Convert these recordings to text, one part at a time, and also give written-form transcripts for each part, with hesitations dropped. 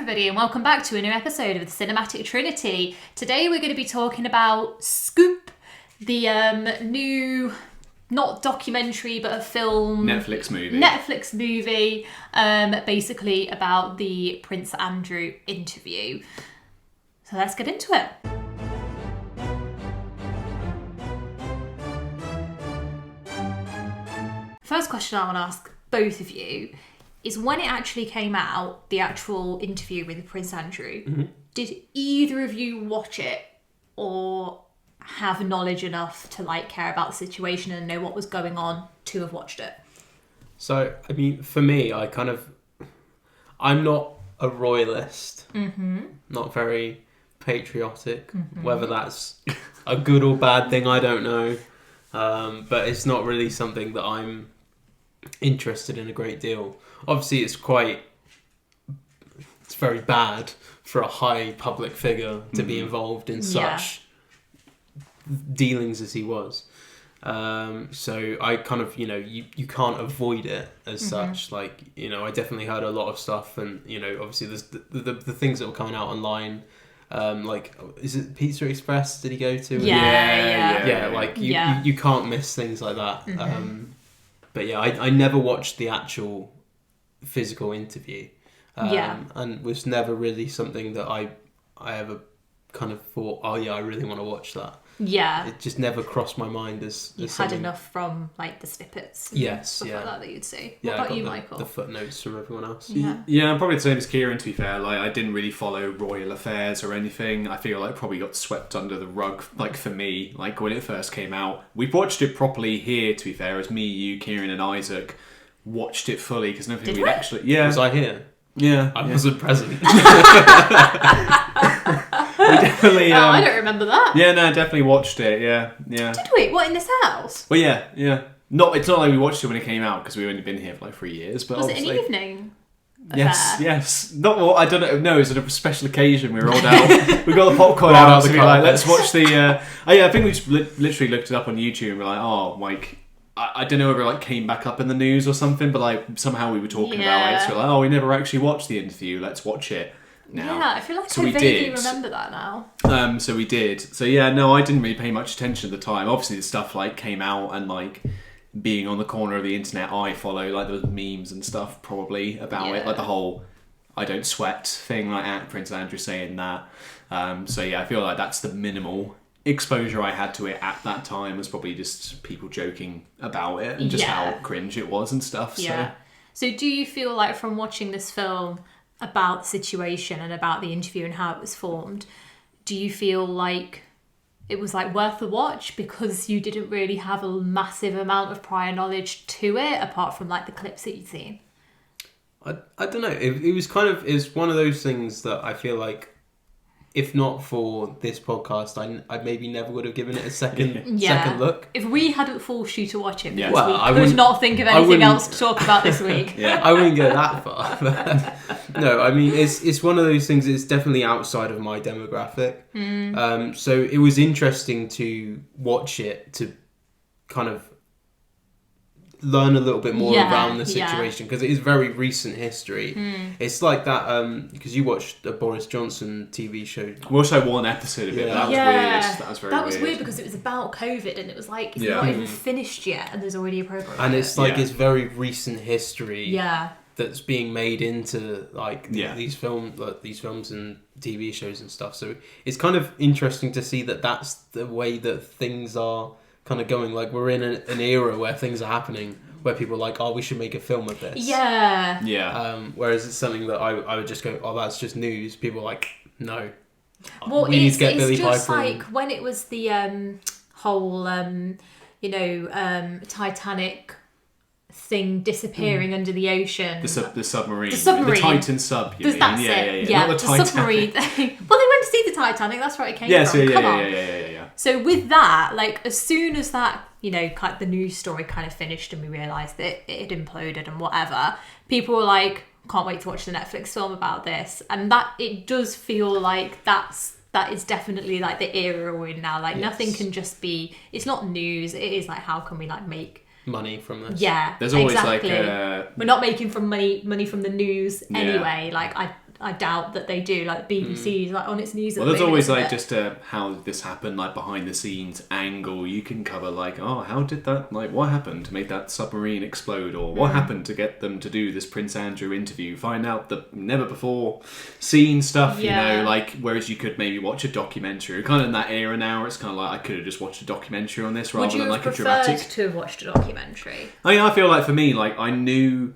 everybody, and welcome back to a new episode of the Cinematic Trinity. Today we're going to be talking about Sccop, the new, not documentary, but a film. Netflix movie, basically about the Prince Andrew interview. So let's get into it. First question I want to ask both of you is, when it actually came out, the actual interview with Prince Andrew, did either of you watch it or have knowledge enough to care about the situation and know what was going on to have watched it? So, I mean, for me, I'm not a royalist, not very patriotic, whether that's a good or bad thing, I don't know, but it's not really something that I'm interested in a great deal. Obviously, it's very bad for a high public figure to be involved in such dealings as he was. So I kind of, you can't avoid it as such. I definitely heard a lot of stuff, and obviously there's the things that were coming out online. Is it Pizza Express? Did he go to? You can't miss things like that. But yeah, I never watched the actual physical interview, and was never really something that I ever kind of thought, oh yeah, I really want to watch that. Yeah, it just never crossed my mind as you had enough from the snippets. Stuff like that you'd see. What about you, Michael? The footnotes from everyone else. Yeah, probably the same as Kieran. To be fair, I didn't really follow royal affairs or anything. I feel probably got swept under the rug. For me, when it first came out, we watched it properly here. To be fair, as me, you, Kieran, and Isaac watched it fully because nothing we'd actually. Yeah, was I here? Yeah, I wasn't present. Definitely. I don't remember that. Yeah, no, definitely watched it. Yeah. Did we? What, in this house? Well, yeah. It's not like we watched it when it came out because we've only been here for 3 years. But was it an evening? Yes. Not well. I don't know. No, it was a special occasion. We rolled out. We got the popcorn out. So we were let's watch the. I think we just literally looked it up on YouTube and we're I don't know whether it came back up in the news or something, but somehow we were talking about it. So we're we never actually watched the interview. Let's watch it now. Yeah, I feel I vaguely remember that now. So we did. So yeah, no, I didn't really pay much attention at the time. Obviously, the stuff came out and being on the corner of the internet, I follow there was memes and stuff probably about it, the whole "I don't sweat" thing, Prince Andrew saying that. So yeah, I feel that's the minimal exposure I had to it at that time, was probably just people joking about it and just how cringe it was and stuff. Yeah. So do you feel from watching this film about the situation and about the interview and how it was formed, do you feel it was worth the watch because you didn't really have a massive amount of prior knowledge to it apart from the clips that you'd seen? I don't know. It was it's one of those things that I feel if not for this podcast, I maybe never would have given it a second look. If we hadn't forced you to watch it, because we could not think of anything else to talk about this week. I wouldn't go that far. But no, I mean, it's one of those things. It's definitely outside of my demographic. So it was interesting to watch it to kind of learn a little bit more around the situation because it is very recent history. It's like that because you watched the Boris Johnson TV show. We watched one episode of it. That was weird. That was weird because it was about COVID and it was it's not even finished yet and there's already a program. And it's it's very recent history. That's being made into these films and TV shows and stuff. So it's kind of interesting to see that that's the way that things are kind of going. We're in an era where things are happening where people are we should make a film of this. Whereas it's something that I would just go, oh, that's just news. People are no. Well, we need to get Billy Piper. When it was the whole Titanic thing disappearing under the ocean. The submarine. The Titan sub, you mean? That's it. Yeah, not the submarine thing. Well, they went to see the Titanic. That's where it came from. Come on. Yeah. So with that, as soon as that, the news story kind of finished and we realised that it had imploded and whatever, people were can't wait to watch the Netflix film about this. And that, it does feel that is definitely the era we're in now. Nothing can just be, it's not news. It is how can we make money from this? Yeah, there's always we're not making money from the news anyway. I doubt that they do. Like BBC's like on its knees. Well, there's always like just a how this happened, like behind the scenes angle. You can cover like, oh, how did that, like, what happened to make that submarine explode, or what happened to get them to do this Prince Andrew interview? Find out the never before seen stuff, you know, like, whereas you could maybe watch a documentary. Kind of in that era now, where it's kind of like I could have just watched a documentary on this rather than like a dramatic. Would you have preferred to have watched a documentary? I mean, I feel like for me, like I knew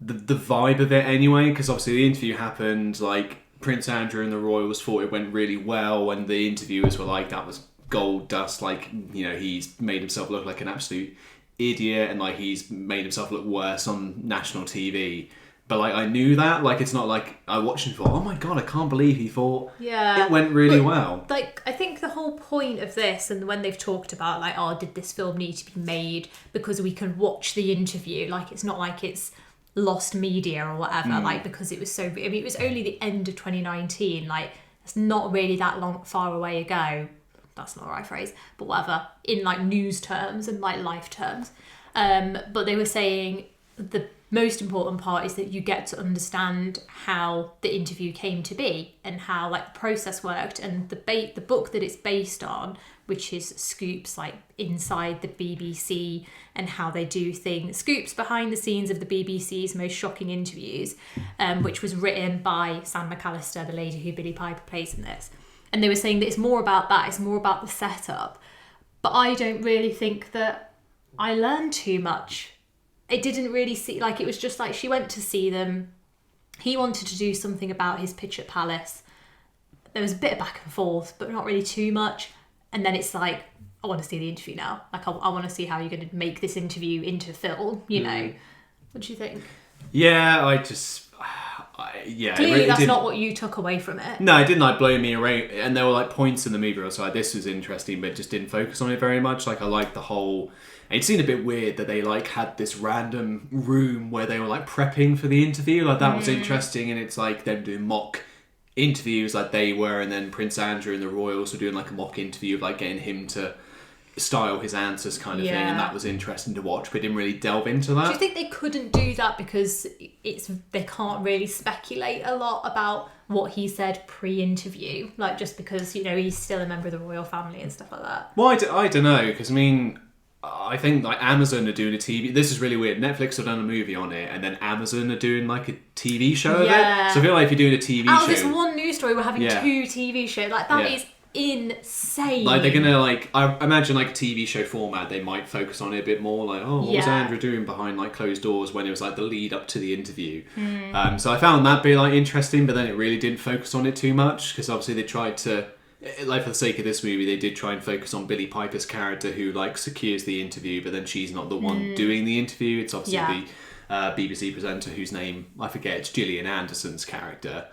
the vibe of it anyway, because obviously the interview happened, like Prince Andrew and the royals thought it went really well, and the interviewers were like, that was gold dust, like, you know, he's made himself look like an absolute idiot, and like he's made himself look worse on national TV. But like I knew that, like it's not like I watched and thought, oh my god, I can't believe he thought it went really well. Like I think the whole point of this, and when they've talked about like, oh, did this film need to be made because we can watch the interview? Like it's not like it's lost media or whatever, like because it was so. I mean, it was only the end of 2019. Like it's not really that far away ago. That's not the right phrase, but whatever. In like news terms and like life terms, but they were saying the most important part is that you get to understand how the interview came to be and how like the process worked, and the book that it's based on, which is Scoops, like inside the BBC and how they do things. Scoops behind the scenes of the BBC's most shocking interviews, which was written by Sam McAllister, the lady who Billie Piper plays in this. And they were saying that it's more about that, it's more about the setup. But I don't really think that I learned too much. It didn't really see, like it was just like she went to see them. He wanted to do something about his pitch at Palace. There was a bit of back and forth, but not really too much. And then it's like, I want to see the interview now. Like, I want to see how you're going to make this interview into film, you know. What do you think? Yeah, Clearly that's not what you took away from it. No, it didn't like blow me away. And there were like points in the movie where I was like, this was interesting, but just didn't focus on it very much. Like I liked the whole... It seemed a bit weird that they like had this random room where they were like prepping for the interview. Like that was interesting, and it's like them doing mock interviews like they were, and then Prince Andrew and the royals were doing like a mock interview of like getting him to style his answers kind of thing, and that was interesting to watch, but didn't really delve into that. Do you think they couldn't do that because they can't really speculate a lot about what he said pre-interview, like just because, you know, he's still a member of the royal family and stuff like that? Well, I don't know, because I mean, I think like Amazon are doing a TV. This is really weird. Netflix have done a movie on it, and then Amazon are doing like a TV show of it. So I feel like if you're doing a TV show, out of this one news story, we're having 2 TV shows. Like that is insane. Like they're gonna like, I imagine like a TV show format, they might focus on it a bit more. Like, oh, what was Andrew doing behind like closed doors when it was like the lead up to the interview? So I found that bit like interesting, but then it really didn't focus on it too much because obviously they tried to. Like for the sake of this movie, they did try and focus on Billie Piper's character, who like secures the interview, but then she's not the one doing the interview. It's obviously the BBC presenter whose name I forget. It's Gillian Anderson's character.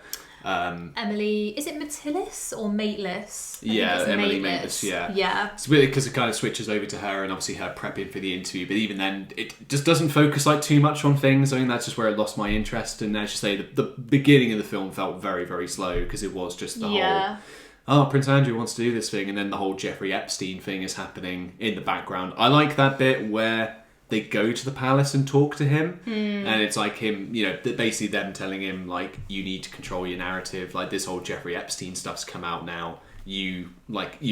Emily, is it Matillis or Mateless? Emily Mateless. Yeah. It's weird because it kind of switches over to her, and obviously her prepping for the interview. But even then, it just doesn't focus like too much on things. I think that's just where it lost my interest. And as you say, the beginning of the film felt very, very slow because it was just the whole. Oh, Prince Andrew wants to do this thing, and then the whole Jeffrey Epstein thing is happening in the background. I like that bit where they go to the palace and talk to him, and it's like him, you know, basically them telling him, like, you need to control your narrative. Like, this whole Jeffrey Epstein stuff's come out now. You've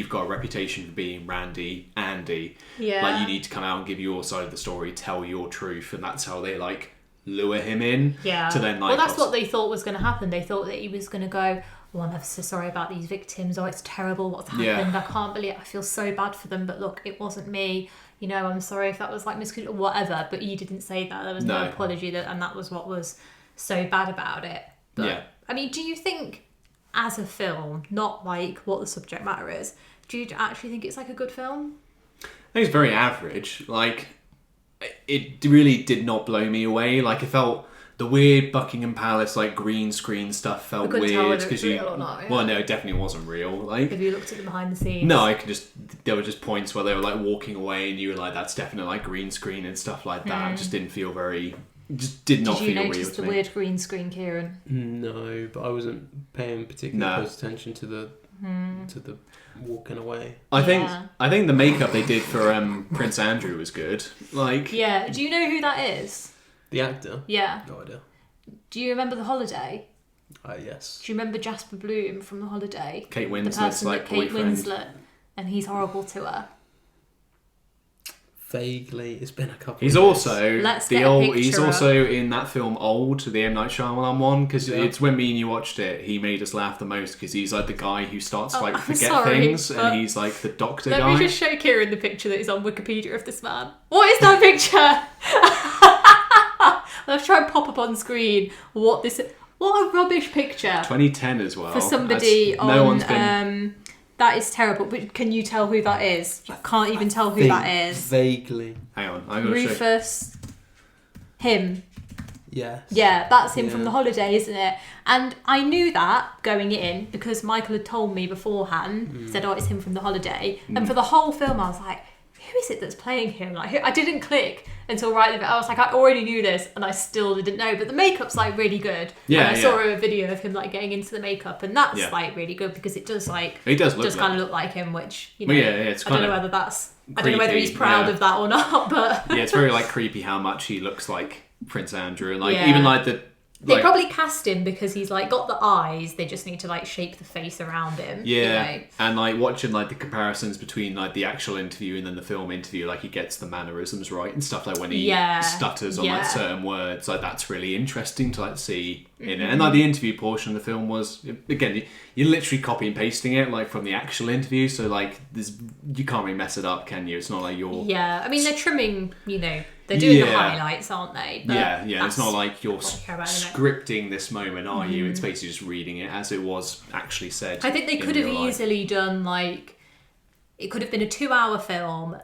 got a reputation for being Randy, Andy. Yeah. Like, you need to come out and give your side of the story, tell your truth, and that's how they, like, lure him in. Yeah. To then, like... Well, that's what they thought was going to happen. They thought that he was going to go... Oh, I'm ever so sorry about these victims. Oh, it's terrible what's happened. I can't believe it. I feel so bad for them. But look, it wasn't me. You know, I'm sorry if that was like misconstrued or whatever. But he didn't say that. There was no apology. And that was what was so bad about it. But, I mean, do you think as a film, not like what the subject matter is, do you actually think it's like a good film? I think it's very average. Like, it really did not blow me away. Like, it felt... The weird Buckingham Palace, like, green screen stuff felt weird because well, no, it definitely wasn't real. Like, have you looked at the behind the scenes? No, there were just points where they were like walking away, and you were like, "That's definitely like green screen and stuff like that." It just didn't feel very. Just did not feel real to me. Did you notice the weird green screen, Kieran? No, but I wasn't paying particularly close attention to the walking away. I think the makeup they did for Prince Andrew was good. Like, do you know who that is? The actor? Yeah. No idea. Do you remember The Holiday? Yes. Do you remember Jasper Bloom from The Holiday? Kate Winslet's like Kate boyfriend. Winslet, and he's horrible to her. Vaguely, it's been a couple. He's of also Let's the get a old. He's picture also in that film Old, the M Night Shyamalan one, because Yeah. it's when me and you watched it. He made us laugh the most because he's like the guy who starts to like I'm forget sorry, things, but and he's like the doctor Let guy. me just show Kieran the picture that is on Wikipedia of this man. What is that picture? Let's try and pop up on screen what this. What a rubbish picture 2010 as well for somebody That's- on. no one's been. That is terrible. But can you tell who that is? I can't even tell who that is. Vaguely. Hang on, I'm gonna show. Rufus. Him. Yes. Yeah, that's him Yeah. from The Holiday, isn't it? And I knew that going in because Michael had told me beforehand, said, oh, it's him from The Holiday. And for the whole film, I was like, who is it that's playing him? Like, I didn't click until right at the bit. I was like, I already knew this, and I still didn't know. But the makeup's like really good. Yeah, and I saw a video of him like getting into the makeup, and that's Yeah. like really good because it does like He does look kind like. of look like him, which you know. Well, yeah, it's I don't kind know of whether that's. I don't know whether he's creepy, proud yeah. of that or not, but Yeah, it's very like creepy how much he looks like Prince Andrew, and like Yeah. even like the. they Like, probably cast him because he's like got the eyes. They just need to like shape the face around him. yeah, You know? and like watching like the comparisons between like the actual interview and then the film interview, like he gets the mannerisms right and stuff, like when he Yeah, stutters on like yeah. certain words, like that's really interesting to like see in it. Mm-hmm. And like the interview portion of the film was, again, you're literally copy and pasting it like from the actual interview, so like there's you can't really mess it up, can you? It's not like you're Yeah, I mean they're trimming. You know, they're doing the Yeah. highlights, aren't they? But yeah, it's that's not like you're what I care about, isn't it? scripting this moment, are you? It's basically just reading it as it was actually said. I think they in could have real life. easily done like it could have been a 2-hour film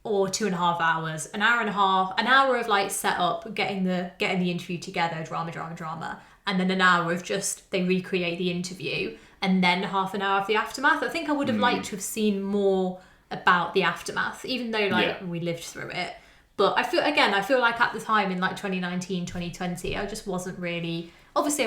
or 2.5 hours, an hour and a half, an hour of like setup, getting the interview together, drama, and then an hour of just they recreate the interview, and then half an hour of the aftermath. I think I would have liked to have seen more about the aftermath, even though like we lived through it. But I feel like at the time in like 2019, 2020, I just wasn't really. Obviously,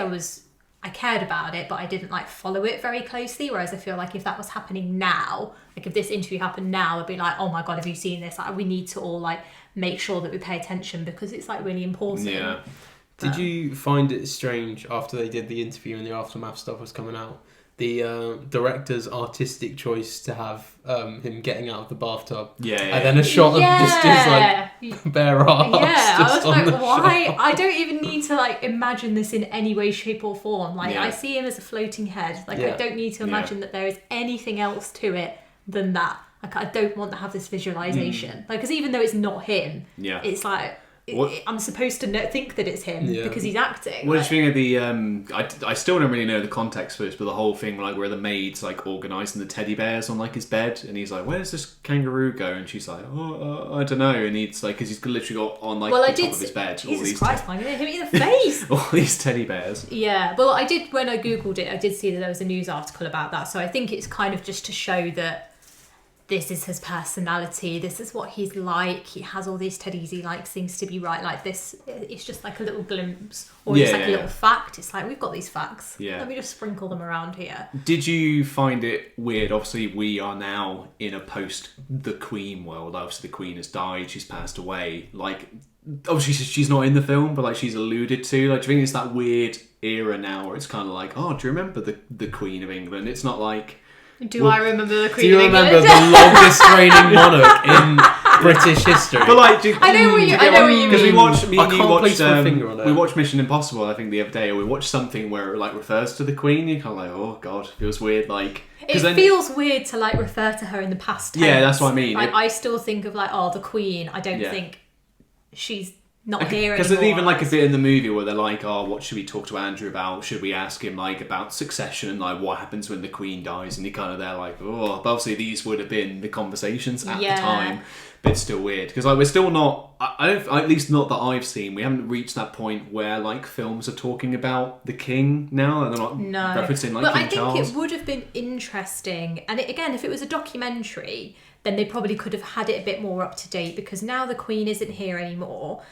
I cared about it, but I didn't like follow it very closely. Whereas I feel like if that was happening now, like if this interview happened now, I'd be like, oh my god, have you seen this? Like, we need to all like make sure that we pay attention because it's like really important. Yeah. Did you find it strange after they did the interview and the aftermath stuff was coming out? The director's artistic choice to have him getting out of the bathtub, and then a shot of just like bare arse. Yeah, I was like, the why? shot. I don't even need to like imagine this in any way, shape, or form. Like Yeah. I see him as a floating head. Like Yeah. I don't need to imagine that there is anything else to it than that. Like I don't want to have this visualization. Like because even though it's not him, Yeah. it's like What- I'm supposed to think that it's him Yeah. because he's acting. What like, did you think of the? I still don't really know the context for this, but the whole thing like where the maid's like organising the teddy bears on like his bed, and he's like, "Where does this kangaroo go?" And she's like, "Oh, I don't know." And he's like, because he's literally got on like the top of his bed all Jesus these Christ, I'm gonna hit me in the face. all these teddy bears. Yeah, well, I did when I googled it. I did see that there was a news article about that. So I think it's kind of just to show that this is his personality. This is what he's like. He has all these teddies. He likes things to be right like this. It's just like a little glimpse, or just like a little fact. It's like we've got these facts. Yeah. Let me just sprinkle them around here. Did you find it weird? Obviously, we are now in a post the Queen world. Obviously, the Queen has died. She's passed away. Like, obviously, she's not in the film, but like she's alluded to. Like, do you think it's that weird era now where it's kind of like, oh, do you remember the Queen of England? It's not like. Do I remember the Queen Do you of remember England? the longest reigning monarch in British history? But like, I know what you because mean. we watched. Me I and you can't watched. place my finger on it. We watched Mission Impossible. I think the other day, or we watched something where it like refers to the Queen. You're kind of like, oh god, it feels weird. Like, It feels weird to like refer to her in the past tense. Yeah, that's what I mean. Like I still think of like, oh, the Queen. I don't think she's not here anymore. Because there's even like a bit in the movie where they're like, oh, what should we talk to Andrew about? Should we ask him like about succession? Like what happens when the Queen dies? And you're kind of there like, oh, but obviously these would have been the conversations at the time. But it's still weird because like we're still not. I don't. At least not that I've seen. We haven't reached that point where like films are talking about the king now, and they're not referencing like but King I think Charles. it would have been interesting, and again, if it was a documentary, then they probably could have had it a bit more up to date because now the Queen isn't here anymore.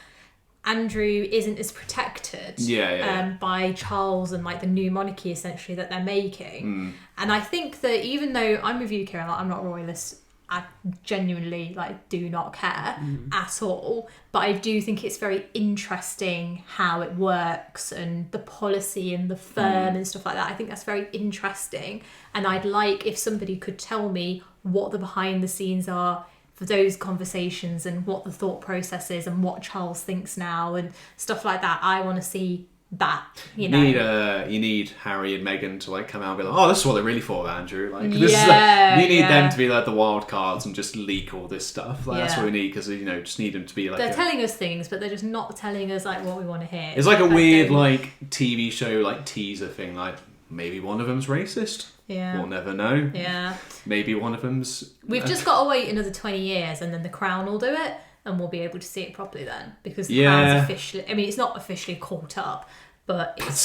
Andrew isn't as protected by Charles and like the new monarchy essentially that they're making. And I think that even though I'm with you, Kieran, like, I'm not a royalist I genuinely like do not care at all. But I do think it's very interesting how it works and the policy and the firm and stuff like that. I think that's very interesting. And I'd like if somebody could tell me what the behind the scenes are for those conversations and what the thought process is and what Charles thinks now and stuff like that. I want to see that, you know. You need Harry and Meghan to like come out and be like, oh, this is what they really thought of Andrew. Like, this you need them to be like the wild cards and just leak all this stuff. Like, that's what we need, because just need them to be like. They're telling us things, but they're just not telling us like what we want to hear. It's like a weird like TV show like teaser thing. Like maybe one of them's racist. Yeah. We'll never know. Yeah. Maybe one of them's. We've just got to wait another 20 years, and then the Crown will do it. And we'll be able to see it properly then, because the Crown's officially. I mean, it's not officially caught up, but it's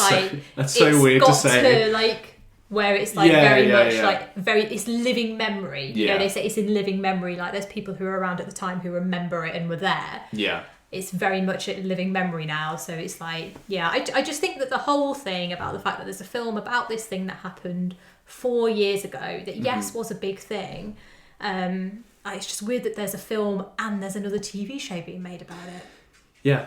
that's so weird to say. To, like, where it's like it's living memory. You know, they say it's in living memory. Like, there's people who were around at the time who remember it and were there. Yeah. It's very much a living memory now. So it's like, I just think that the whole thing about the fact that there's a film about this thing that happened 4 years ago that was a big thing. It's just weird that there's a film and there's another TV show being made about it. Yeah.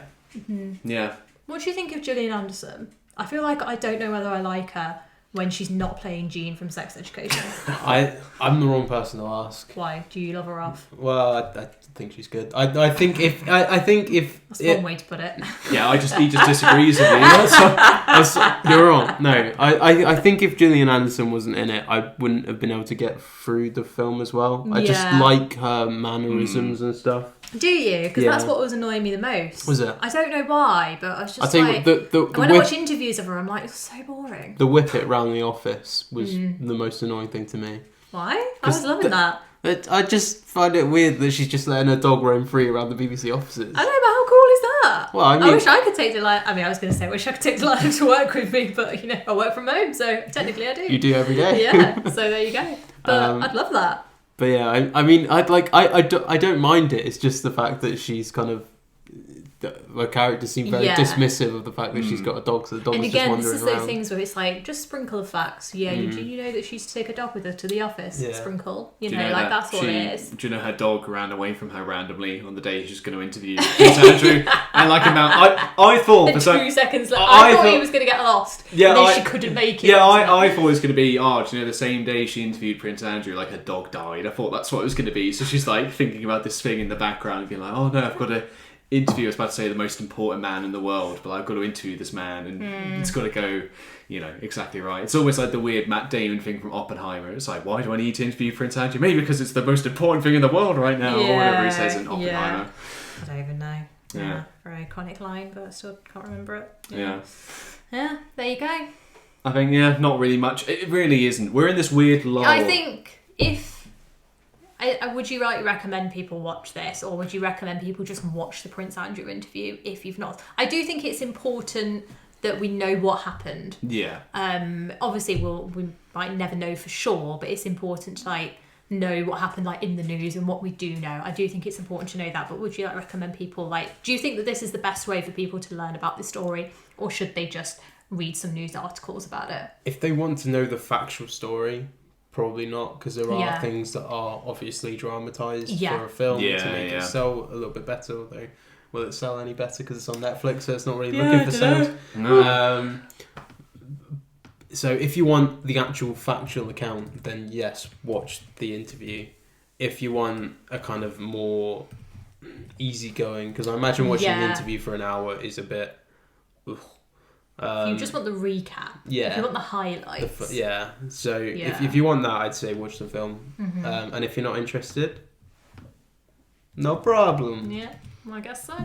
Yeah. What do you think of Gillian Anderson? I feel like I don't know whether I like her when she's not playing Jean from Sex Education. I'm the wrong person to ask. Why? Do you love her off? Well, I think she's good. I think if that's one way to put it. Yeah, he just disagrees with me. You're wrong. No, I think if Gillian Anderson wasn't in it, I wouldn't have been able to get through the film as well. I just like her mannerisms and stuff. Do you? Because that's what was annoying me the most. Was it? I don't know why, but I was just when I watch interviews of her, I'm like, it's so boring. The whippet round the office was the most annoying thing to me. Why? I was loving that. I just find it weird that she's just letting her dog roam free around the BBC offices. I know, but how cool is that? Well, I mean, I wish I could take Delilah. I mean, I was going to say, I wish I could take Delilah to work with me, but I work from home, so technically I do. You do every day. Yeah, so there you go. But I'd love that. But yeah, I mean, I don't mind it. It's just the fact that she's kind of. Her character seemed very dismissive of the fact that she's got a dog, so the dog was just wandering around. And again, this is those things where it's like, just sprinkle the facts. Yeah, you know that she used to take a dog with her to the office. Yeah. Sprinkle. You know that's what it is. Do you know her dog ran away from her randomly on the day she was going to interview Prince Andrew? And like I thought... And 2 seconds later, I thought he was going to get lost. Yeah, and then she couldn't make it. Yeah, I thought it was going to be, do you know, the same day she interviewed Prince Andrew, like her dog died. I thought that's what it was going to be. So she's like thinking about this thing in the background and being like, oh no, I've got to... interview, I was about to say the most important man in the world, but I've got to interview this man and it's got to go, exactly right. It's almost like the weird Matt Damon thing from Oppenheimer. It's like, why do I need to interview Prince Andrew? Maybe because it's the most important thing in the world right now, or whatever he says in Oppenheimer. I don't even know. Yeah. Very iconic line, but I still can't remember it. Yeah, there you go. I think, not really much. It really isn't. We're in this weird lull. I think would you recommend people watch this, or would you recommend people just watch the Prince Andrew interview if you've not? I do think it's important that we know what happened. Yeah. Obviously, we might never know for sure, but it's important to know what happened in the news and what we do know. I do think it's important to know that. But would you recommend people do you think that this is the best way for people to learn about this story, or should they just read some news articles about it? If they want to know the factual story. Probably not, because there are things that are obviously dramatised for a film to make it sell a little bit better, although will it sell any better because it's on Netflix, so it's not really looking for sales? No. So if you want the actual factual account, then yes, watch the interview. If you want a kind of more easygoing, because I imagine watching an interview for an hour is a bit... if you just want the recap, if you want the highlights, so if you want that, I'd say watch the film. And if you're not interested, no problem. I guess so.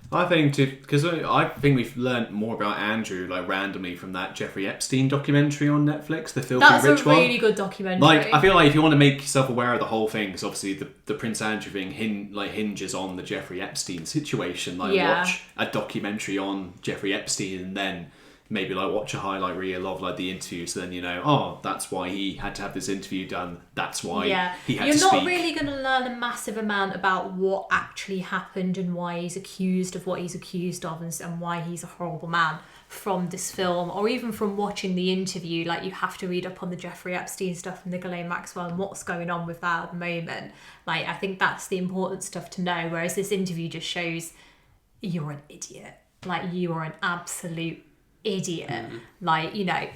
I think because I think we've learned more about Andrew randomly from that Jeffrey Epstein documentary on Netflix, the Filthy Rich one. That's a really good documentary. I feel like if you want to make yourself aware of the whole thing, because obviously the Prince Andrew thing hinges on the Jeffrey Epstein situation. Watch a documentary on Jeffrey Epstein and then maybe watch a highlight reel of the interview, so then that's why he had to have this interview done, that's why he had to speak. You're not really going to learn a massive amount about what actually happened and why he's accused of what he's accused of and why he's a horrible man from this film, or even from watching the interview. Like, you have to read up on the Jeffrey Epstein stuff and the Ghislaine Maxwell and what's going on with that at the moment. Like, I think that's the important stuff to know, whereas this interview just shows you're an idiot. Like, you are an absolute idiot. Like, you know,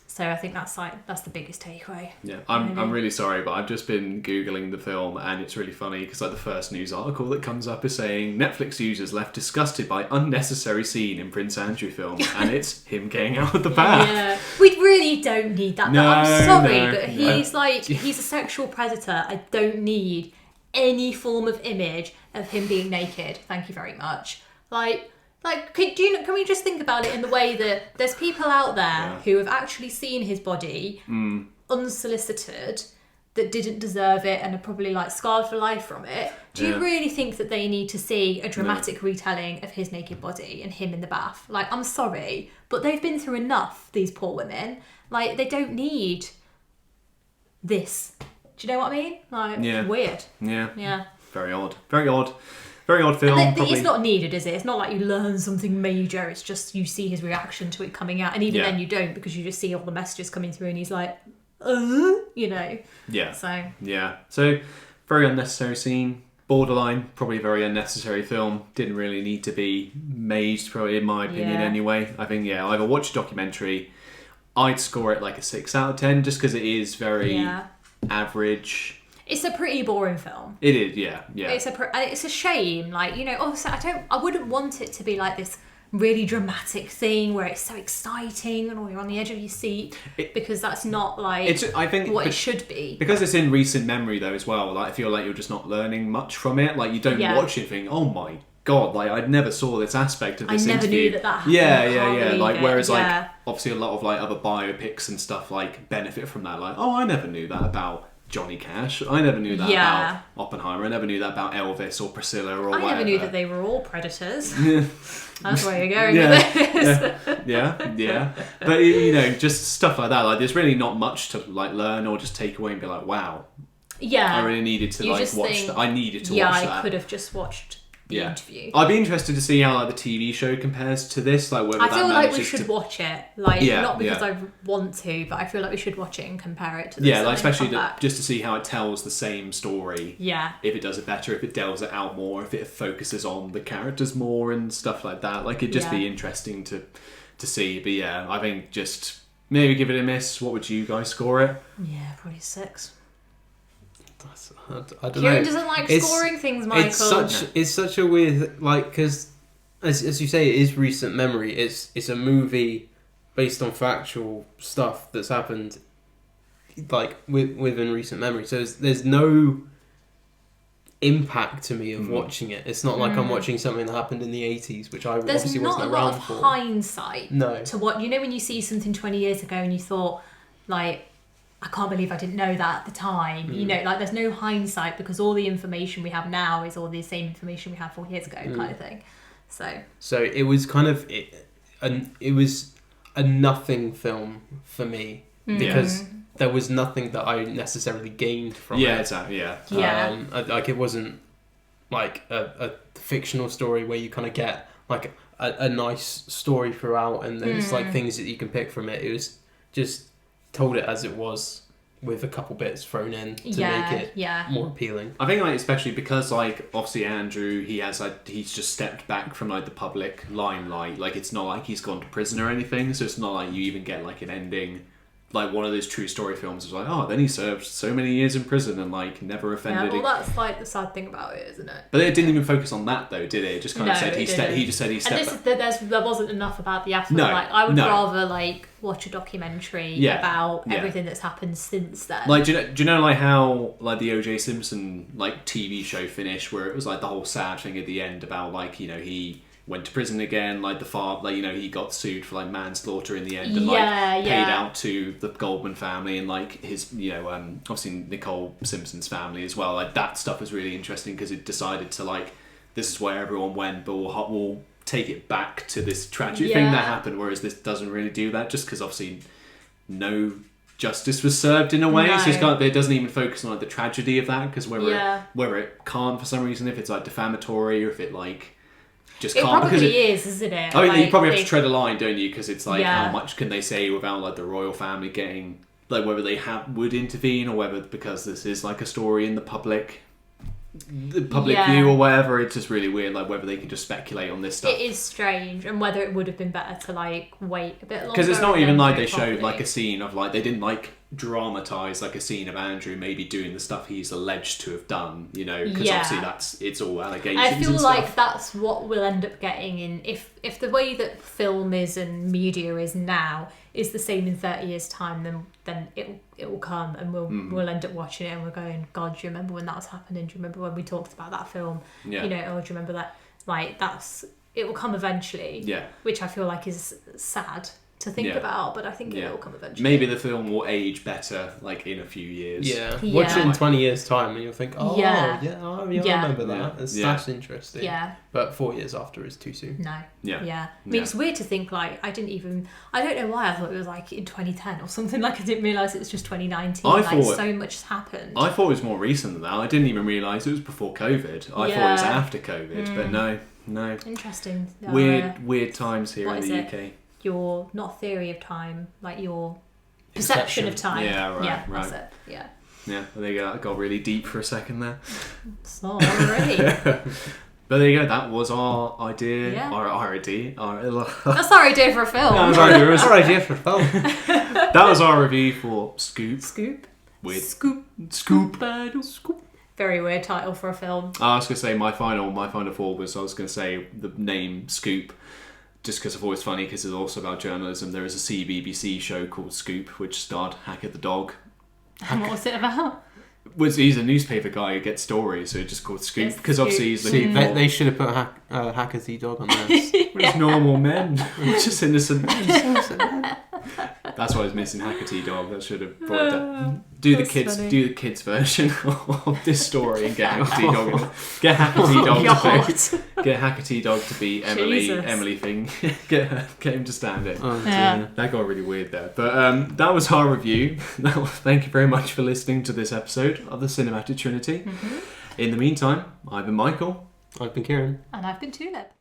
so I think that's the biggest takeaway. Yeah, I'm really sorry, but I've just been Googling the film, and it's really funny because like the first news article that comes up is saying Netflix users left disgusted by unnecessary scene in Prince Andrew film, and it's him getting out of the bath. Yeah, we really don't need that. No, I'm sorry, no, but he's a sexual predator. I don't need any form of image of him being naked. Thank you very much. Can we just think about it in the way that there's people out there who have actually seen his body unsolicited, that didn't deserve it and are probably like scarred for life from it. Do you really think that they need to see a dramatic retelling of his naked body and him in the bath? Like, I'm sorry, but they've been through enough, these poor women. Like, they don't need this. Do you know what I mean? Like, it's weird. Yeah. Very odd. Very odd. Very odd film. It's not needed, is it? It's not like you learn something major. It's just you see his reaction to it coming out. And even then you don't, because you just see all the messages coming through and he's like, you know. Yeah. So Very unnecessary scene. Borderline, probably a very unnecessary film. Didn't really need to be made, probably in my opinion anyway. I think, either watch a documentary. I'd score it like a 6 out of 10 just because it is very average. It's a pretty boring film. It is, yeah. It's a shame. Like, you know, obviously I wouldn't want it to be like this really dramatic thing where it's so exciting and you're on the edge of your seat, because that's not like what it should be. Because it's in recent memory though as well. Like, I feel like you're just not learning much from it. Like, you don't watch it and think, oh my god, like I never saw this aspect of this interview. I never knew that happened. Yeah. Like, whereas like obviously a lot of like other biopics and stuff like benefit from that. Like, oh, I never knew that about Johnny Cash. I never knew that about Oppenheimer. I never knew that about Elvis or Priscilla or whatever. I never knew that they were all predators. That's where you're going with this. Yeah. But, you know, just stuff like that. Like, there's really not much to like learn or just take away and be like, wow. Yeah. I really needed to watch that. I needed to watch that. Yeah, I could have just watched the interview. I'd be interested to see how like the TV show compares to this. Like, whether I feel like we should watch it. Like, not because I want to, but I feel like we should watch it and compare it to this. Yeah, like especially just to see how it tells the same story. Yeah. If it does it better, if it delves it out more, if it focuses on the characters more and stuff like that. Like, it'd just be interesting to see. But yeah, I think just maybe give it a miss. What would you guys score it? Yeah, probably 6. I don't know. Kieran doesn't like scoring things, Michael. It's such a weird, like, because as you say, it is recent memory. It's a movie based on factual stuff that's happened, like within recent memory. So there's no impact to me of watching it. It's not like I'm watching something that happened in the 80s, which I obviously wasn't around for. There's not a lot of hindsight to what, you know, when you see something 20 years ago and you thought, like, I can't believe I didn't know that at the time. You know, like, there's no hindsight because all the information we have now is all the same information we had 4 years ago, kind of thing. So it was kind of it was a nothing film for me because there was nothing that I necessarily gained from it. Exactly. Like, it wasn't like a fictional story where you kind of get like a nice story throughout and there's like things that you can pick from it. It was just told it as it was, with a couple bits thrown in to make it more appealing. I think, like, especially because, like, obviously Andrew, he's just stepped back from like the public limelight. Like, it's not like he's gone to prison or anything, so it's not like you even get like an ending. Like, one of those true story films is like, oh, then he served so many years in prison and like never offended. Yeah, well, that's like the sad thing about it, isn't it? But it didn't even focus on that though, did it? It just kind of said he just said he stepped back. There wasn't enough about the aftermath. Like, I would rather like watch a documentary about everything that's happened since then. Like, do you know like how like the O.J. Simpson like TV show finished, where it was like the whole sad thing at the end about, like, you know, he went to prison again, like you know, he got sued for like manslaughter in the end and paid out to the Goldman family and like his, you know, obviously Nicole Simpson's family as well. Like, that stuff was really interesting because it decided to like, this is where everyone went, but we'll take it back to this tragic thing that happened, whereas this doesn't really do that, just because obviously no justice was served in a way. So it doesn't even focus on like the tragedy of that, because whether it can't for some reason, if it's like defamatory or if it like just it can't. Probably is, isn't it? I mean, you probably have to tread a line, don't you? Because it's like, Yeah. how much can they say without like the royal family getting, like, whether they would intervene, or whether because this is like a story in the public view or whatever. It's just really weird, like whether they can just speculate on this stuff. It is strange, and whether it would have been better to like wait a bit longer. Because it's not and even then like do they it showed properly. like a scene of like, they didn't like dramatize like a scene of Andrew maybe doing the stuff he's alleged to have done, you know, because obviously it's all allegations. I feel and like stuff. that's what we'll end up getting in if the way that film is and media is now is the same in 30 years time, then it will come, and we'll end up watching it and we're going, God, do you remember when that was happening? Do you remember when we talked about that film? Yeah. You know, or do you remember that? Like, it will come eventually. Yeah. Which I feel like is sad to think about, but I think it will come eventually. Maybe the film will age better, like in a few years. Yeah. Watch it in 20 years' time and you'll think, oh, I remember that. That's interesting. Yeah. But 4 years after is too soon. No. Yeah. I mean, it's weird to think, like, I don't know why I thought it was like in 2010 or something. Like, I didn't realise it was just 2019. So much has happened. I thought it was more recent than that. I didn't even realise it was before COVID. I thought it was after COVID, but no. Interesting. Weird times here in the UK. Your, not theory of time, like your perception of time. Yeah, right. Yeah, that's it. Yeah. Yeah, there you go. I got really deep for a second there. Sorry. But there you go. That was our idea. Yeah. Our idea. That's our idea for a film. Our idea for a film. That was our review for Scoop. Scoop. With Scoop. Very weird title for a film. I was going to say my final thought was, I was going to say the name Scoop, just because I thought it was funny, because it's also about journalism. There is a CBBC show called Scoop, which starred Hackett the dog. And what was it about? He's a newspaper guy who gets stories, so it's just called Scoop. Yes, Because obviously he's looking for... They should have put Hackety dog on there. It's normal men. Just innocent men. That's why I was missing Hackety dog. That should have brought it down. Do the kids version of this story and get Hackety dog. Get Hackety dog get Hackety dog to be Emily thing. get him to stand it. That got really weird there. But that was our review. Thank you very much for listening to this episode of the Cinematic Trinity. In the meantime, I've been Michael. I've been Kieran. And I've been Tulip.